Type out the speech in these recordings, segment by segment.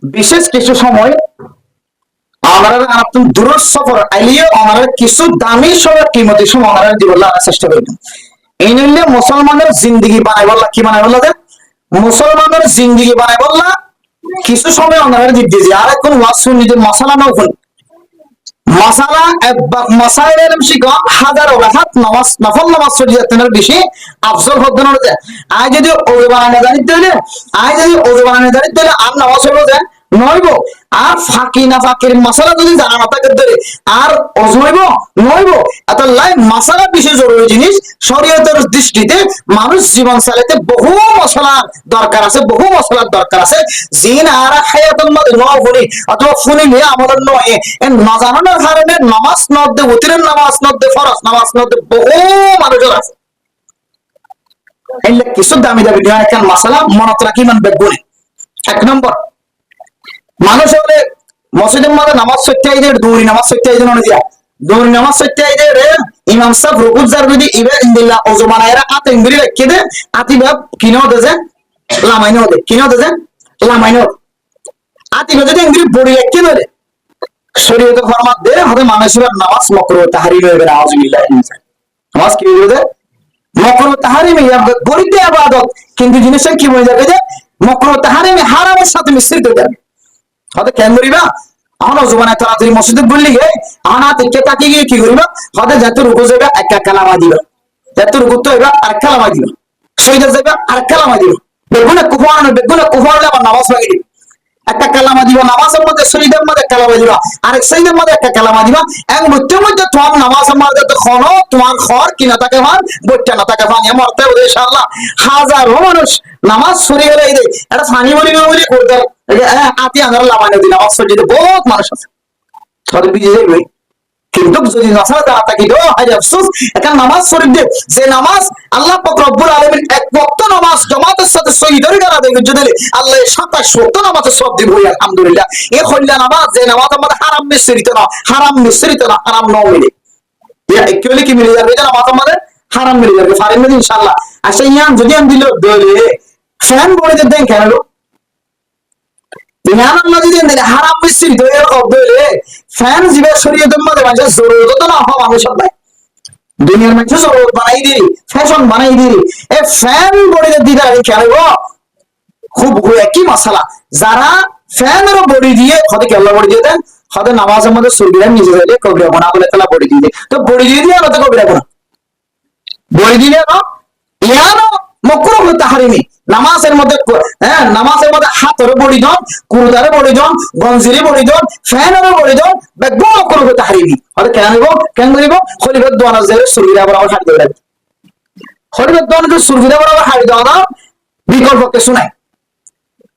বিশেষ কিছু সময় আমরা আপনি দূর সফর আইলিয়ে আমরা কিছু দামি সব কিমতি সময় আমরা দিবল্লা চেষ্টা করব এই নিলে মুসলমানের জিন্দেগি বানাই বললা কি বানাই বললা মুসলমানের জিন্দেগি বানাই বললা কিছু সময় আমরা দিতে আর এখন ওয়াজ শুনি যে মশলা নাও কোন মশালা মাসাইল এলম শিখো হাজার রাকাত নামাজ নফল নামাজ শরীয়তের বেশি আফজল হদ্দ না যায় আই যদি ওযু বানানো জানিতে হলে আর নামাজ হলো যায় নইবো আর ফাঁকি না ফাঁকির মশলা যদি জানা না থাকে ধরে আর ওযু হইব নইবো আল্লাহ মশলা বিশেষ জরুরি জিনিস শরীয়তের দৃষ্টিতে মানুষ জীবন চালাতে বহু মশলার দরকার আছে জিন আর হায়াতুল মধ্যে নয় ফুনি অথবা ফুনি নিয়ে আমাদের নয় না জানানোর কারণে নামাজ নদে উতিরের নামাজ নদে ফরজ নামাজ নদে বহু মানুষের আছে এলে কিছু দামি দামি কেন মশলা মনত রাখি মান বেগুনে এক নম্বর মানুষ হলে মসজিদের মধ্যে নামাজ সত্যি আইদের দৌড়ি নামাজ সত্যি আইদের না দিয়া দৌড়ি নামাজ সত্যি আইদের ইমাম সাহেব রুকুত জার যদি ইবে ইনদিল্লাহ ওযু বানায়রা আতে ইংরি রাখকে দে আতি ভাব কিনো দেজে লামাইনো দে কিনো দেজে লামাইনো আতি যদি ইংরি বড়ি রাখকে ধরে শরীয়তের ফরমাত দে হবে মানুষের নামাজ মাকরুহ তাহরিম হইবে না আউযুবিল্লাহ নামাজ কি হইবে মাকরুহ তাহরিম ইয়া বড়িতে ইবাদত কিন্তু জিনিসটা কি হয়ে যাবে যে মাকরুহ তাহরিম হারামের সাথে মিশ্রিত হয়ে যাবে হতে কেন করিবা আমরা জুবানে তাড়াতাড়ি মসজিদে বললি গে আনা থেকে তাকে গিয়ে কি করিবা হতে যত রুকু যাবে এক কালামা দিবা যত রুকু তো এবার আর কালামা দিবা সইদা যাবে আর কালামা দিবা বেগুনে কুফার আবার নামাজ লাগি একটা কালামা দিবা নামাজের মধ্যে সইদের মধ্যে কালামা দিবা আরেক সইদের মধ্যে একটা কালামা দিবা এক মধ্যে তোমার নামাজের মধ্যে তো খনো তোমার খর কিনা তাকে ভান বইটা না তাকে ভান এমরতে ইনশাআল্লাহ হাজারো মানুষ নামাজ সরি গেলে এই এটা ফানি বলি করতে আতি আনার লামানো দিন নামাজ সরিতে বহুত মানুষ আছে সরি বিজে যাবে কিন্তু যদি নসার দ্বারা থাকি তো হায় আফসোস এখন নামাজ শরীফ দে যে নামাজ আল্লাহ পাক রব্বুল আলামিন এক ওয়াক্ত নামাজ জামাতের সাথে সহিদের গানা দেবে যদি আল্লাহ 27 ওয়াক্ত নামাজের সব দিব আলহামদুলিল্লাহ এই হইলা নামাজ যে নামাজ আমাদের হারাম মিশ্রিত না হারাম ন মিলে ইয়া একচুয়ালি কি মিলে যাবে এটা নামাজ আমাদের হারাম মিলে যাবে ফারিন মিলে ইনশাআল্লাহ আচ্ছা ইয়ান যদি আমি দিল দলে ফ্যান বলে দেন কেন আল্লাহ যদি হারাম মিশ্রিত ফ্যান জীবের শরীয়তের মধ্যে মানুষের জরুরত না হওয়া আমি সব দুনিয়ার মানুষের জরুরত বানাই দিই ফ্যাশন বানাই দিই এই ফ্যান বডি দিতে আমি খেলব খুব একই মশলা যারা ফ্যানের বডি দিয়ে হতে কেল্লা বডি দিয়ে দেন হতে নামাজের মধ্যে সুবিধা নিজে যাইলে কবিরা গোনা বলে তালা বডি দিয়ে তো বডি দিয়ে দিয়ে আলো তো কবিরা গোনা বডি দিলে না ইয়ানো মকরুহ তাহরিমি নামাজের মধ্যে হাতের বডি জন কুরদারে বডি জন গঞ্জিরে বডি জন ফ্যানের বডি জন বেগম মকরুহ তাহরিমি আর কেন দিব খলিফাত দোয়ানা যে সুরগিরা বরাবর হাড়ি দেবে খলিফাত দোয়ানা যে সুরগিরা বরাবর হাড়ি দেওয়া বিকল্প কিছু নাই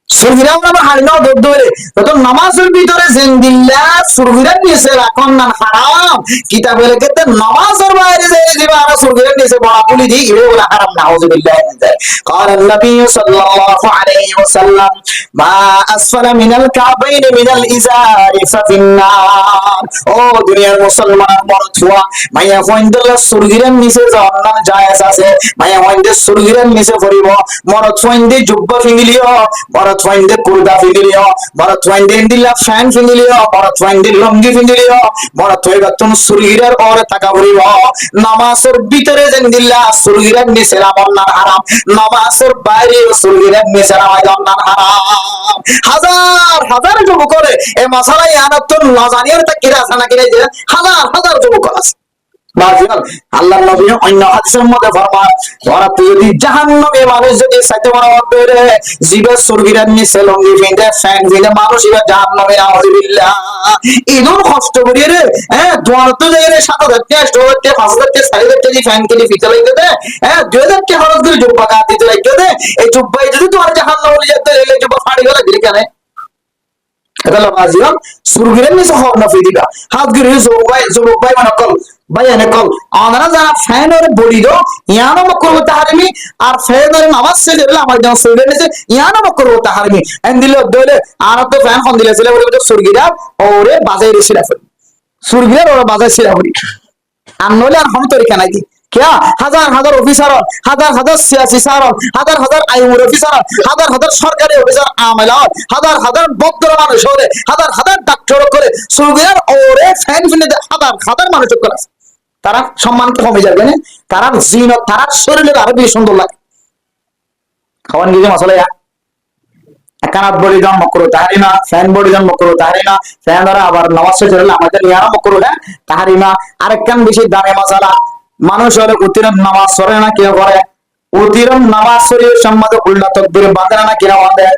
সুরগিরা বরাবর হাড়ি নাও দৌড় দৌড়ে তো নামাজের ভিতরে জিন্দিল্লাহ সুরগিরা নিয়েছে রাখন না হারাম কিতাবে লিখতে নামাজের বাইরে যে দিবা আর সুরগিরা নিয়েছে বড় পুলি দি ইবে বলা হারাম নাউযুবিল্লাহ قال النبي صلى الله عليه وسلم ما اسفل من الكعبين من الازار ففي النار ও দুনিয়ার মুসলমান মরতুয়া মাইয়া ফইন্দাল্লাহ সুরগিরা নিচে জান্নাত জায়েজ আছে মাইয়া ফইন্দে সুরগিরা নিচে পড়িব মরত ফইন্দে জুব্বা ফিঙ্গিলিও মরত ফইন্দে কুরদা ফিঙ্গিলিও মরত ফইন্দে ইন্দিল্লাহ ফ্যান ফিঙ্গিলিও মরত ফইন্দে লঙ্গি ফিঙ্গিলিও মরত হইবা তুমি সুরগিরার ওরে টাকা পড়িব নামাজের ভিতরে জিন্দিল্লাহ সুরগিরার নিচে রামনার হারাম নামাজের বাইরে সুরগিরার নিচে রামনার হারাম হাজার যুবক করে এই মশালাই আনাত না জানিয়ে তা কিরা জানা কিরা হাজার যুবক আছে আল্লাহর নবী অন্য হাদিসের মধ্যে ফরমান ওরা যদি জাহান্নামে মানুষ যদি সাইতে বরাবর বেরে জিবে সুরগিরার নিচে লঙ্গি ফিন্দে ফ্যান ফিন্দে মানুষ ইবা জাহান্নামে আউযুবিল্লাহ ইদুন কষ্ট করি রে দোয়ার তো যাই রে ৭০০০ ৮০০০ ৫০০০ ৬০০০ দি ফ্যান কিনে ফিতে লাইতে দে ২০০০ টাকা খরচ করে জুব্বা কাট দিতে লাইতে দে এই জুব্বাই যদি তোমার জাহান্নামে নিয়ে যেতে এলে জুব্বা ফাড়ি গলা দিলি কেন এটা লাজিয়াম সুরগিরার নিচে হক না ফিদিবা হাত গিরে যুবক ভাই মানে কল বাইয়ানে কল আমরা যারা ফ্যানের বডি দো ইয়ানো মকরুহ তাহরিমি আর ফ্যানের নামাজ ছেড়ে দিলে আমার যখন সুরগিরা নিচে ইয়ানো মকরুহ তাহরিমি এন দিলে দলে আর তো ফ্যান ফোন দিলে ছেলে বলে সুরগিরা ওরে বাজাই রেছিলা ফেল সুরগিরা ওরে বাজাই ছিলা বলি আর নলে আর হম তরিকা নাই দি क्या হাজার হাজার অফিসার হাজার হাজার সিয়াসি স্যার হাজার হাজার আইউর অফিসার হাজার হাজার সরকারি অফিসার আমলা হাজার হাজার ভদ্র মানুষ হলে হাজার হাজার ডাক্তার করে সুবিধার ওরে ফ্যান ফিনে হাজার হাজার মানুষ করে তারা সম্মান কমে যাবে না তারা জিন তারা শরীরের আরো বেশি সুন্দর লাগে খাওয়ান গিয়ে মশলা একানাত বডি জন্ম করো তাহারি না ফ্যান বডি জন্ম করো তাহারি না ফ্যান দ্বারা আবার নামাজ শেষ হলে আমাদের নিয়ে আরম্ভ করো হ্যাঁ তাহারি না আরেকখান বেশি দানে মশালা মানুষ হলে অতিরম নামাজ সরে না কেউ করে অতিরম নামাজ সরিয়ে সম্মাদ উল্টা তকবির বাঁধে না কেউ বাঁধে